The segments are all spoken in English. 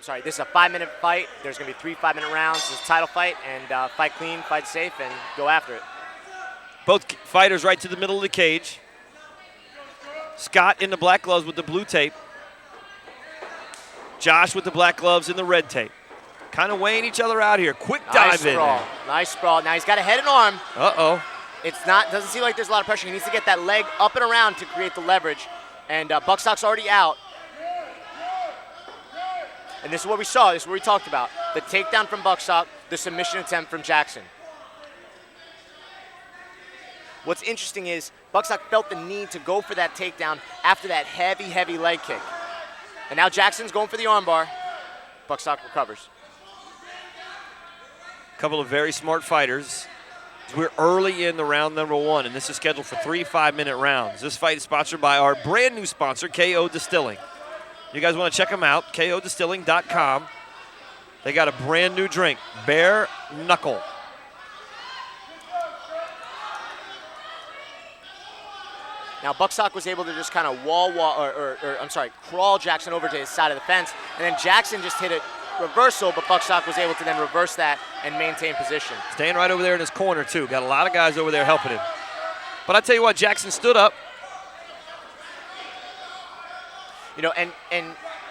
sorry, this is a 5-minute fight. There's going to be 3 5-minute rounds. This is a title fight, and fight clean, fight safe, and go after it. Both fighters right to the middle of the cage. Scott in the black gloves with the blue tape. Josh with the black gloves and the red tape. Kind of weighing each other out here. Quick dive in there. Nice sprawl. Now he's got a head and arm. Uh-oh. Doesn't seem like there's a lot of pressure. He needs to get that leg up and around to create the leverage. And Bucsok's already out. And this is what we saw. This is what we talked about. The takedown from Bucsok, the submission attempt from Jackson. What's interesting is Bucsok felt the need to go for that takedown after that heavy, heavy leg kick. And now Jackson's going for the armbar. Bucsok recovers. A couple of very smart fighters. We're early in the round number 1, and this is scheduled for 3 5-minute rounds. This fight is sponsored by our brand new sponsor, KO Distilling. You guys want to check them out, kodistilling.com. They got a brand new drink, Bare Knuckle. Now Bucsok was able to just kind of crawl Jackson over to his side of the fence, and then Jackson just hit a reversal, but Bucsok was able to then reverse that and maintain position. Staying right over there in his corner, too. Got a lot of guys over there helping him. But I tell you what, Jackson stood up. You know, and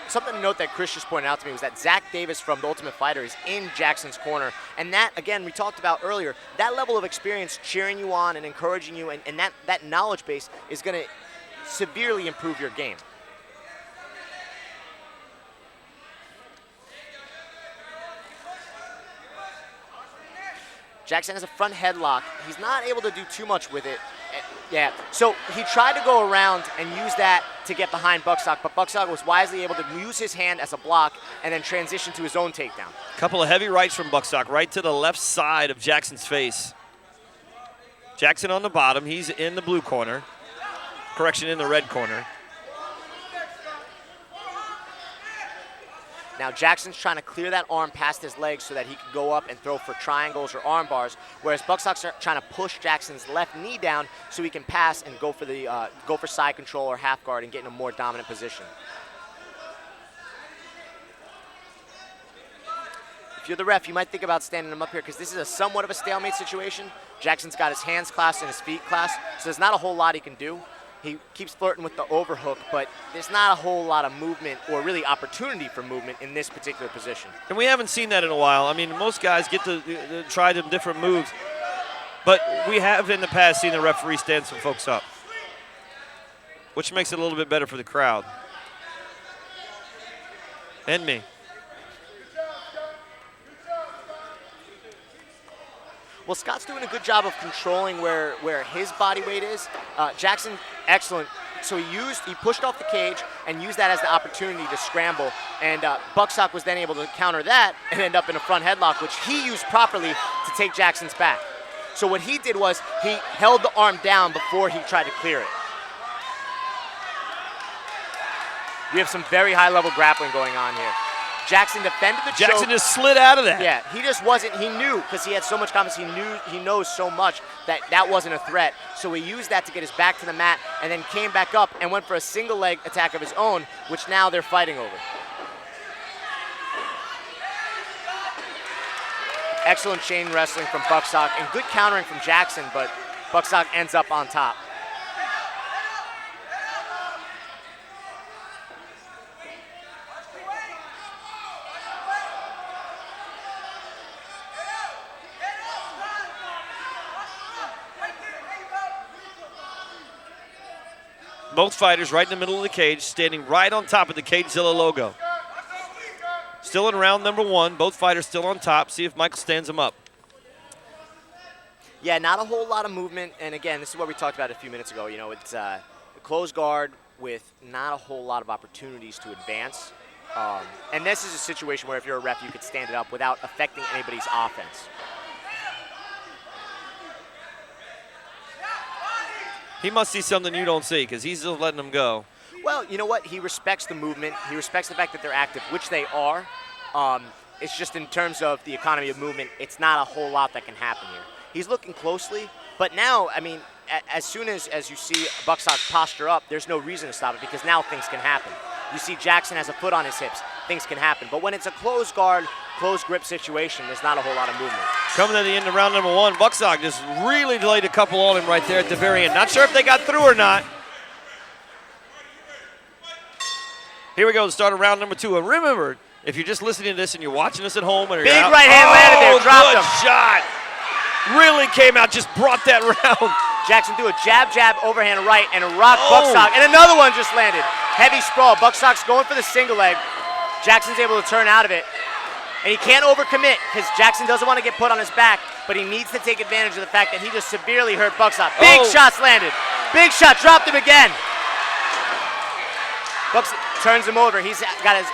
something to note that Chris just pointed out to me was that Zach Davis from The Ultimate Fighter is in Jackson's corner. And that, again, we talked about earlier, that level of experience cheering you on and encouraging you, and that knowledge base is going to severely improve your game. Jackson has a front headlock. He's not able to do too much with it. Yeah, so he tried to go around and use that to get behind Bucsok, but Bucsok was wisely able to use his hand as a block and then transition to his own takedown. Couple of heavy rights from Bucsok, right to the left side of Jackson's face. Jackson on the bottom. He's in the blue corner. Correction, in the red corner. Now Jackson's trying to clear that arm past his legs so that he can go up and throw for triangles or arm bars, whereas Bucsok's trying to push Jackson's left knee down so he can pass and go for side control or half guard and get in a more dominant position. If you're the ref, you might think about standing him up here because this is a somewhat of a stalemate situation. Jackson's got his hands clasped and his feet clasped, so there's not a whole lot he can do. He keeps flirting with the overhook, but there's not a whole lot of movement or really opportunity for movement in this particular position. And we haven't seen that in a while. I mean, most guys get to try them different moves, but we have in the past seen the referee stand some folks up, which makes it a little bit better for the crowd. And me. Well, Scott's doing a good job of controlling where his body weight is. Jackson, excellent. So he pushed off the cage and used that as the opportunity to scramble. And Bucsok was then able to counter that and end up in a front headlock, which he used properly to take Jackson's back. So what he did was he held the arm down before he tried to clear it. We have some very high-level grappling going on here. Jackson defended the choke. Jackson just slid out of that. Yeah, he just wasn't. He knew because he had so much confidence. He knows so much that wasn't a threat. So he used that to get his back to the mat and then came back up and went for a single leg attack of his own, which now they're fighting over. Excellent chain wrestling from Bucsok and good countering from Jackson, but Bucsok ends up on top. Both fighters right in the middle of the cage, standing right on top of the Cagezilla logo. Still in round number 1. Both fighters still on top. See if Michael stands them up. Yeah, not a whole lot of movement. And again, this is what we talked about a few minutes ago. You know, it's a closed guard with not a whole lot of opportunities to advance. And this is a situation where if you're a ref, you could stand it up without affecting anybody's offense. He must see something you don't see because he's still letting them go. Well, you know what? He respects the movement. He respects the fact that they're active, which they are. It's just in terms of the economy of movement, it's not a whole lot that can happen here. He's looking closely, but now, I mean, as soon as you see Bucsok posture up, there's no reason to stop it because now things can happen. You see Jackson has a foot on his hips. things can happen. But when it's a closed guard, closed grip situation, there's not a whole lot of movement. Coming to the end of round number 1, Bucsok just really delayed a couple on him right there at the very end. Not sure if they got through or not. Here we go, the start of round number 2. And remember, if you're just listening to this and you're watching us at home, and big right hand landed there, dropped him. Shot. Really came out, just brought that round. Jackson threw a jab, overhand right, and a rock Bucsok, and another one just landed. Heavy sprawl. Bucsok's going for the single leg. Jackson's able to turn out of it. And he can't overcommit because Jackson doesn't want to get put on his back, but he needs to take advantage of the fact that he just severely hurt Bucsok. Big shots landed. Big shot, dropped him again. Bucsok turns him over. He's got his...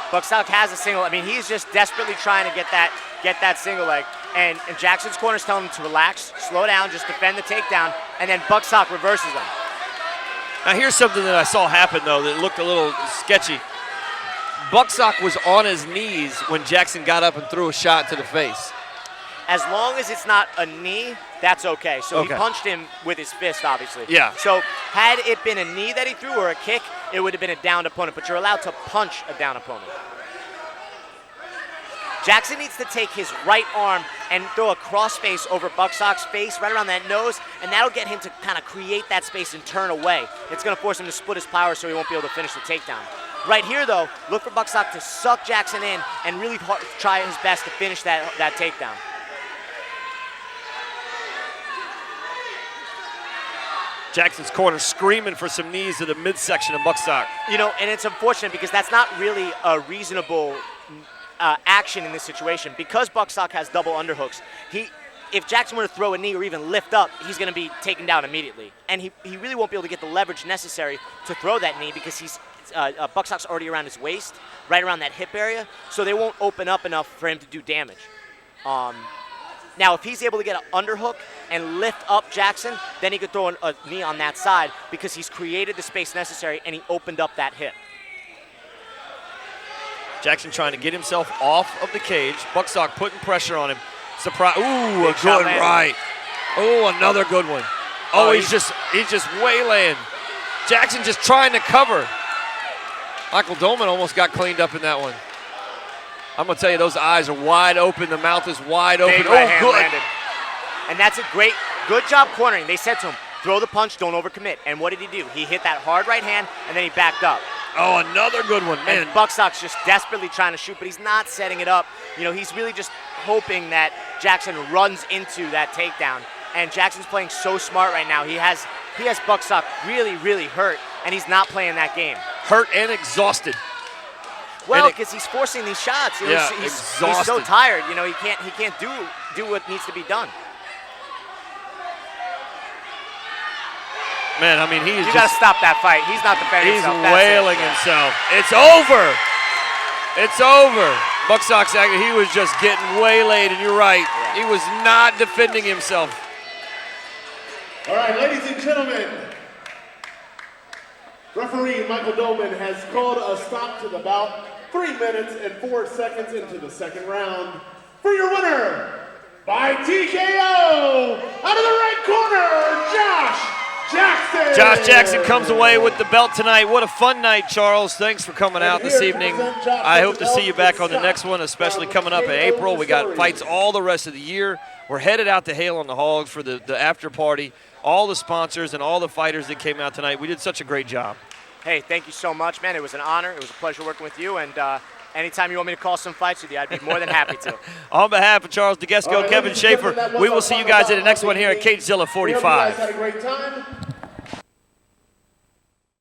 Bucsok has a single. I mean, he's just desperately trying to get that single leg. And Jackson's corner's telling him to relax, slow down, just defend the takedown, and then Bucsok reverses him. Now here's something that I saw happen, though, that looked a little sketchy. Bucsok was on his knees when Jackson got up and threw a shot to the face. As long as it's not a knee, that's okay. So he punched him with his fist, obviously. Yeah. So had it been a knee that he threw or a kick, it would have been a downed opponent, but you're allowed to punch a downed opponent. Jackson needs to take his right arm and throw a crossface over Bucsok's face, right around that nose, and that'll get him to kind of create that space and turn away. It's going to force him to split his power so he won't be able to finish the takedown. Right here, though, look for Bucsok to suck Jackson in and really try his best to finish that takedown. Jackson's corner screaming for some knees to the midsection of Bucsok. You know, and it's unfortunate because that's not really a reasonable action in this situation. Because Bucsok has double underhooks, if Jackson were to throw a knee or even lift up, he's going to be taken down immediately. And he really won't be able to get the leverage necessary to throw that knee because Bucsok's already around his waist, right around that hip area, so they won't open up enough for him to do damage. Now, if he's able to get an underhook and lift up Jackson, then he could throw a knee on that side because he's created the space necessary and he opened up that hip. Jackson trying to get himself off of the cage. Bucsok putting pressure on him. Surprise! Ooh, a good right. Oh, another good one. Oh, he's just waylaying. Jackson just trying to cover. Michael Dolman almost got cleaned up in that one. I'm going to tell you, those eyes are wide open. The mouth is wide open. Big right hand landed. And that's a good job cornering. They said to him, throw the punch, don't overcommit. And what did he do? He hit that hard right hand, and then he backed up. Oh, another good one, man. And Bucsok's just desperately trying to shoot, but he's not setting it up. You know, he's really just hoping that Jackson runs into that takedown. And Jackson's playing so smart right now. He has Bucsok really, really hurt, and he's not playing that game. Hurt and exhausted. Well, because he's forcing these shots. Yeah, he's exhausted. so tired. You know, he can't do what needs to be done. Man, I mean, you got to stop that fight. He's not defending himself. He's wailing himself. It's over. It's over. Bucsok's actually, he was just getting waylaid, and you're right. Yeah. He was not defending himself. All right, ladies and gentlemen, referee Michael Dolman has called a stop to the bout 3 minutes and 4 seconds into the second round. For your winner, by TKO, out of the right corner, Josh Jackson. Josh Jackson comes away with the belt tonight. What a fun night, Charles. Thanks for coming out this evening. I hope to see you back on the next one, especially coming up in April. We got fights all the rest of the year. We're headed out to Hale on the Hogs for the after party. All the sponsors and all the fighters that came out tonight. We did such a great job. Hey, thank you so much, man. It was an honor. It was a pleasure working with you. And anytime you want me to call some fights with you, I'd be more than happy to. On behalf of Charles DeGesco, Kevin Schaefer, we will see you guys at the next one here at Cagezilla 45. Had a great time.